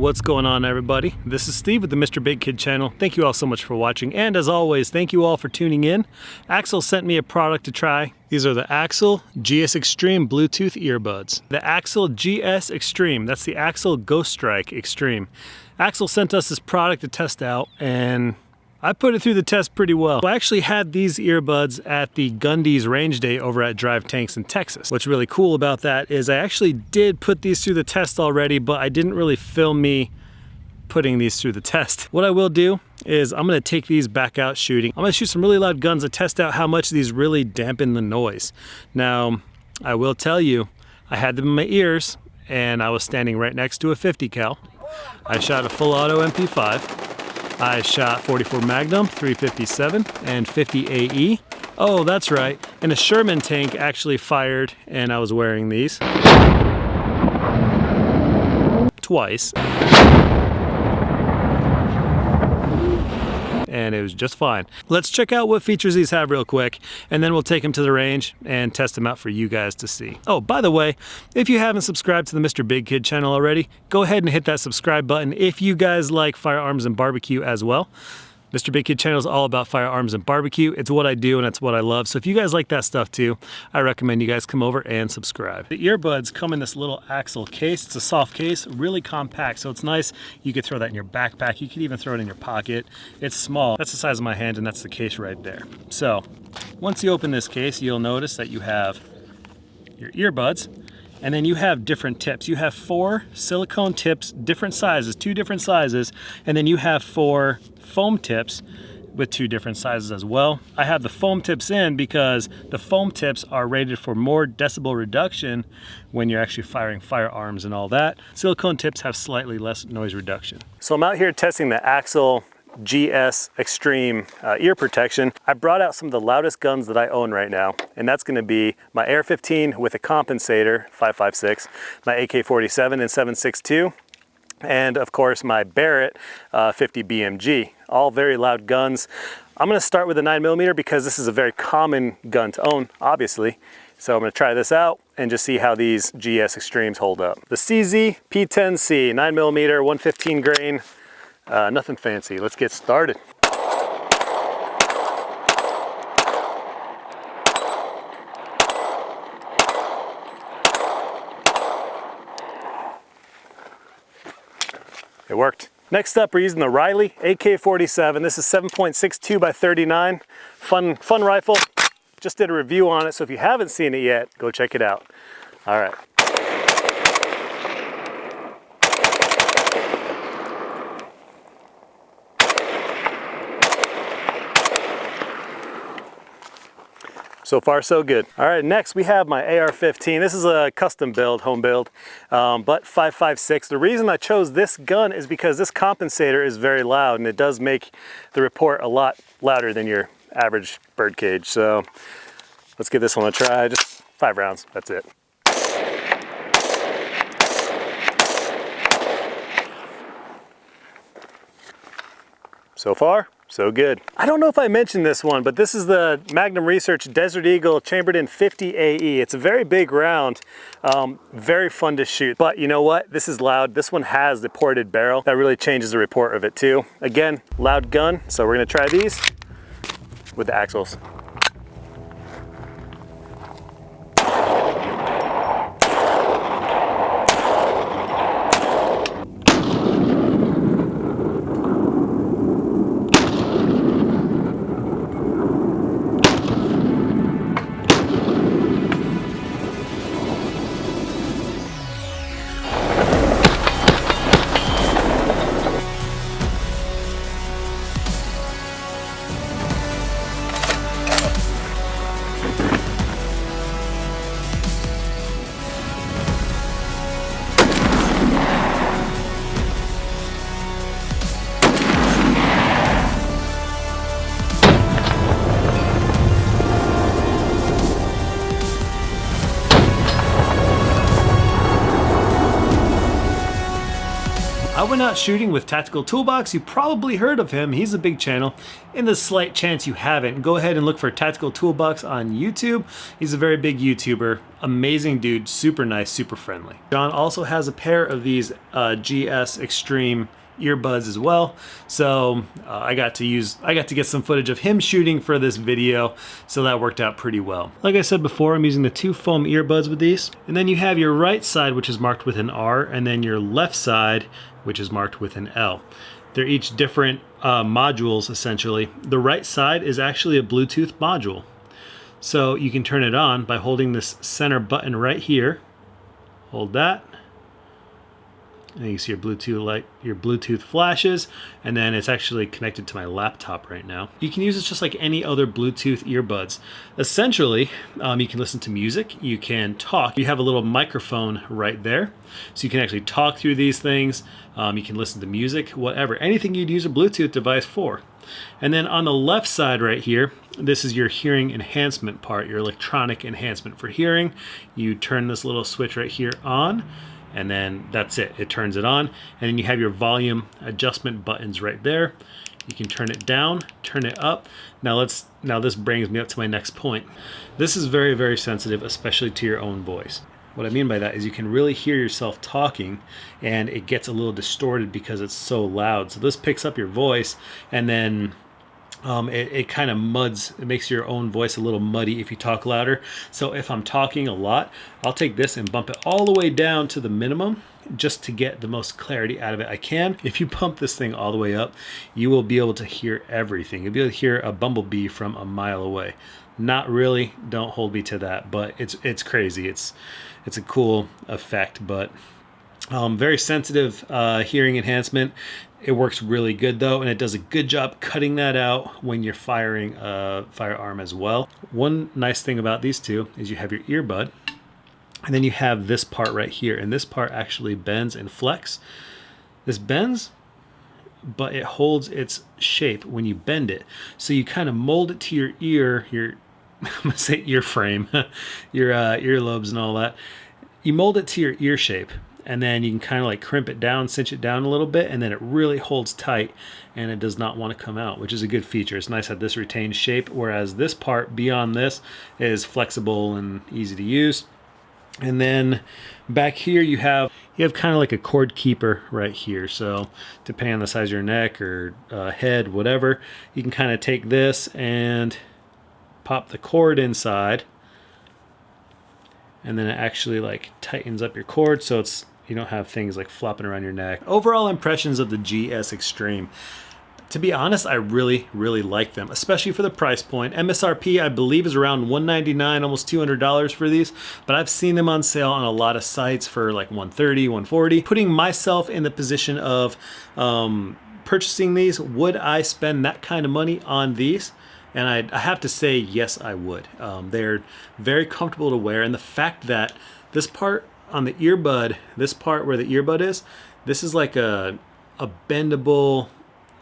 what's going on, everybody? This is Steve with the MrBigKid channel. Thank you all so much for watching, and as always, thank you all for tuning in. AXIL sent me a product to try. These are the AXIL GS Extreme Bluetooth earbuds. The AXIL GS Extreme, that's the AXIL Ghost Strike Extreme. AXIL sent us this product to test out, and I put it through the test pretty well. I actually had these earbuds at the Gundy's Range Day over at Drive Tanks in Texas. What's really cool about that is I actually did put these through the test already, but I didn't really film me putting these through the test. What I will do is I'm gonna take these back out shooting. I'm gonna shoot some really loud guns to test out how much these really dampen the noise. Now, I will tell you, I had them in my ears and I was standing right next to a 50 cal. I shot a full auto MP5. I shot 44 Magnum, 357, and 50 AE. Oh, that's right. And a Sherman tank actually fired, and I was wearing these twice. And it was just fine. Let's check out what features these have real quick, and then we'll take them to the range and test them out for you guys to see. Oh, by the way, if you haven't subscribed to the MrBigKid channel already, go ahead and hit that subscribe button if you guys like firearms and barbecue as well. MrBigKid channel is all about firearms and barbecue. It's what I do and it's what I love. So if you guys like that stuff too, I recommend you guys come over and subscribe. The earbuds come in this little AXIL case. It's a soft case, really compact. So it's nice. You could throw that in your backpack. You could even throw it in your pocket. It's small. That's the size of my hand and that's the case right there. So once you open this case, you'll notice that you have your earbuds. And then you have different tips. You have 4 silicone tips, different sizes, 2 different sizes, and then you have 4 foam tips with 2 different sizes as well. I have the foam tips in because the foam tips are rated for more decibel reduction when you're actually firing firearms and all that. Silicone tips have slightly less noise reduction. So I'm out here testing the AXIL GS Extreme ear protection. I brought out some of the loudest guns that I own right now, and that's going to be my AR-15 with a compensator 5.56, my AK-47 and 7.62, and of course my Barrett 50 BMG. All very loud guns. I'm going to start with a 9mm because this is a very common gun to own, obviously. So I'm going to try this out and just see how these GS Extremes hold up. The CZ P10C 9mm 115 grain. Nothing fancy. Let's get started. It worked. Next up, we're using the Riley AK-47. This is 7.62 by 39. Fun rifle. Just did a review on it, so if you haven't seen it yet, go check it out. All right. So far, so good. All right, next we have my AR-15. This is a custom build, home build, but 5.56. The reason I chose this gun is because this compensator is very loud and it does make the report a lot louder than your average birdcage. So let's give this one a try. Just 5 rounds, that's it. So far, so good. I don't know if I mentioned this one, but this is the Magnum Research Desert Eagle chambered in 50 AE. It's a very big round, very fun to shoot. But you know what? This is loud. This one has the ported barrel. That really changes the report of it too. Again, loud gun. So we're gonna try these with the AXILs. went out shooting with Tactical Toolbox. You probably heard of him. He's a big channel. In the slight chance you haven't, go ahead and look for Tactical Toolbox on YouTube. He's a very big YouTuber. Amazing dude, super nice, super friendly. John also has a pair of these GS Extreme earbuds as well, so I got to get some footage of him shooting for this video, so that worked out pretty well. Like I said before, I'm using the 2 foam earbuds with these, and then you have your right side, which is marked with an R, and then your left side, which is marked with an L. They're each different modules, essentially. The right side is actually a Bluetooth module, so you can turn it on by holding this center button right here. Hold that. And you see your Bluetooth flashes, and then it's actually connected to my laptop right now. You can use this just like any other Bluetooth earbuds. Essentially, you can listen to music, you can talk. You have a little microphone right there, so you can actually talk through these things. You can listen to music, whatever, anything you'd use a Bluetooth device for. And then on the left side right here, this is your hearing enhancement part, your electronic enhancement for hearing. You turn this little switch right here on, and then that's it. It turns it on, and then you have your volume adjustment buttons right there. You can turn it down, turn it up. Now this brings me up to my next point. This is very, very sensitive, especially to your own voice. What I mean by that is you can really hear yourself talking, and it gets a little distorted because it's so loud. So this picks up your voice, and then it kind of muds, it makes your own voice a little muddy if you talk louder. So if I'm talking a lot, I'll take this and bump it all the way down to the minimum just to get the most clarity out of it I can. If you pump this thing all the way up, you will be able to hear everything. You'll be able to hear a bumblebee from a mile away. Not really, don't hold me to that, but it's crazy. It's a cool effect, but very sensitive hearing enhancement. It works really good though, and it does a good job cutting that out when you're firing a firearm as well. One nice thing about these two is you have your earbud, and then you have this part right here, and this part actually bends and flex. This bends, but it holds its shape when you bend it. So you kind of mold it to your ear, I'm gonna say ear frame, your earlobes and all that. You mold it to your ear shape, and then you can kind of like crimp it down, cinch it down a little bit, and then it really holds tight and it does not want to come out, which is a good feature. It's nice that this retains shape, whereas this part beyond this is flexible and easy to use. And then back here you have kind of like a cord keeper right here. So depending on the size of your neck or head, whatever, you can kind of take this and pop the cord inside, and then it actually like tightens up your cord, so you don't have things like flopping around your neck. Overall impressions of the GS Extreme. To be honest, I really, really like them, especially for the price point. MSRP, I believe, is around $199, almost $200 for these, but I've seen them on sale on a lot of sites for like $130, $140. Putting myself in the position of purchasing these, would I spend that kind of money on these? And I have to say, yes, I would. They're very comfortable to wear, and the fact that this part on the earbud, this part where the earbud is, this is like a bendable,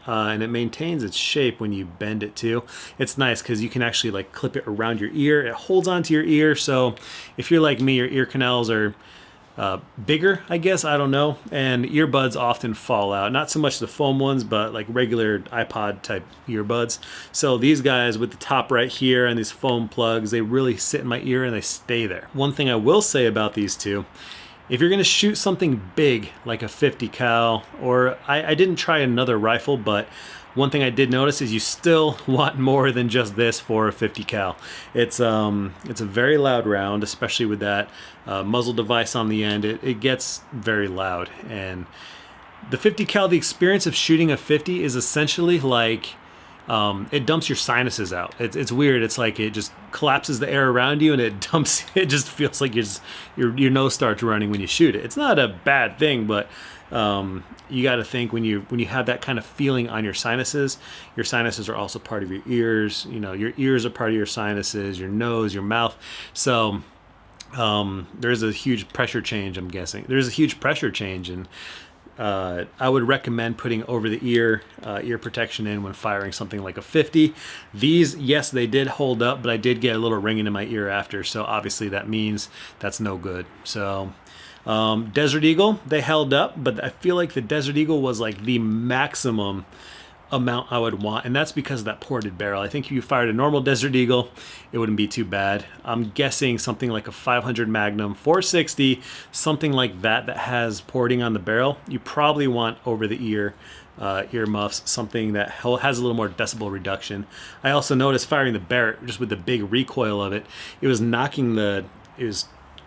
and it maintains its shape when you bend it too. It's nice because you can actually like clip it around your ear. It holds onto your ear, so if you're like me, your ear canals are bigger, I guess, I don't know, and earbuds often fall out. Not so much the foam ones, but like regular iPod type earbuds. So these guys with the top right here and these foam plugs, they really sit in my ear and they stay there. One thing I will say about these two, if you're gonna shoot something big like a 50 cal, or I didn't try another rifle, but one thing I did notice is you still want more than just this for a 50 cal. It's a very loud round, especially with that muzzle device on the end. It gets very loud, and the 50 cal, the experience of shooting a 50 is essentially like it dumps your sinuses out. It's weird. It's like it just collapses the air around you, and it just feels like your nose starts running when you shoot it. It's not a bad thing, but you got to think when you have that kind of feeling on your sinuses are also part of your ears. You know, your ears are part of your sinuses, your nose, your mouth. So there's a huge pressure change, I'm guessing. There's a huge pressure change, and I would recommend putting over the ear protection in when firing something like a 50. These, yes, they did hold up, but I did get a little ringing in my ear after, so obviously that means that's no good. So Desert Eagle, they held up, but I feel like the Desert Eagle was like the maximum amount I would want, and that's because of that ported barrel. I think if you fired a normal Desert Eagle, it wouldn't be too bad. I'm guessing something like a 500 Magnum 460, something like that has porting on the barrel. You probably want over the ear earmuffs, something that has a little more decibel reduction. I also noticed firing the Barrett, just with the big recoil of it, it was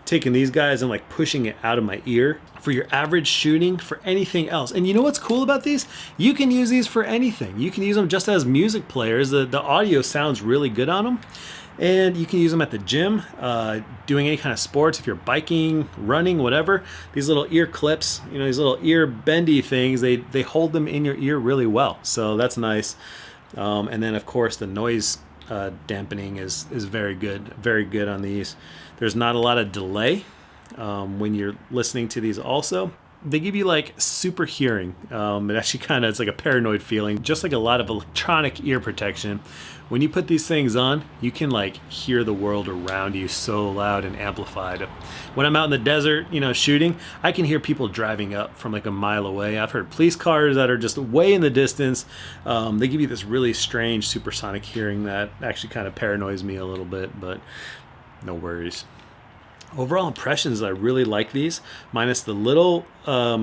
taking these guys and like pushing it out of my ear. For your average shooting, for anything else. And you know what's cool about these? You can use these for anything. You can use them just as music players. The audio sounds really good on them. And you can use them at the gym, doing any kind of sports. If you're biking, running, whatever, these little ear clips, you know, these little ear bendy things, they hold them in your ear really well. So that's nice. And then of course the noise dampening is very good on these. There's not a lot of delay when you're listening to these. Also, they give you like super hearing. It actually it's like a paranoid feeling, just like a lot of electronic ear protection. When you put these things on, you can like hear the world around you so loud and amplified. When I'm out in the desert, you know, shooting, I can hear people driving up from like a mile away. I've heard police cars that are just way in the distance. They give you this really strange supersonic hearing that actually kind of paranoids me a little bit, but no worries. Overall impressions, I really like these, minus the little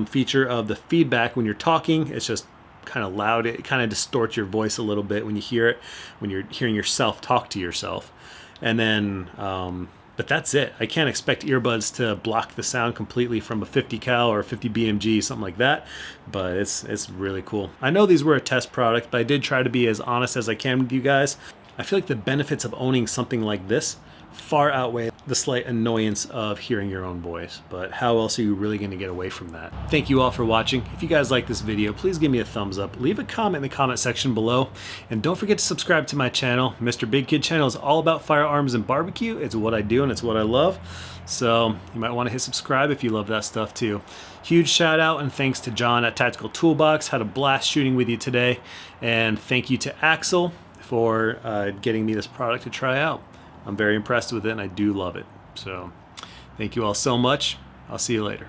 feature of the feedback when you're talking. It's just kind of loud. It kind of distorts your voice a little bit when you hear it, when you're hearing yourself talk to yourself. And then, but that's it. I can't expect earbuds to block the sound completely from a 50 cal or 50 BMG, something like that, but it's really cool. I know these were a test product, but I did try to be as honest as I can with you guys. I feel like the benefits of owning something like this far outweigh the slight annoyance of hearing your own voice, but how else are you really going to get away from that? Thank you all for watching. If you guys like this video, please give me a thumbs up, leave a comment in the comment section below, and don't forget to subscribe to my channel. MrBigKid channel is all about firearms and barbecue. It's what I do and it's what I love, so you might want to hit subscribe if you love that stuff too. Huge shout out and thanks to John at Tactical Toolbox. Had a blast shooting with you today, and thank you to AXIL for getting me this product to try out. I'm very impressed with it and I do love it. So thank you all so much. I'll see you later.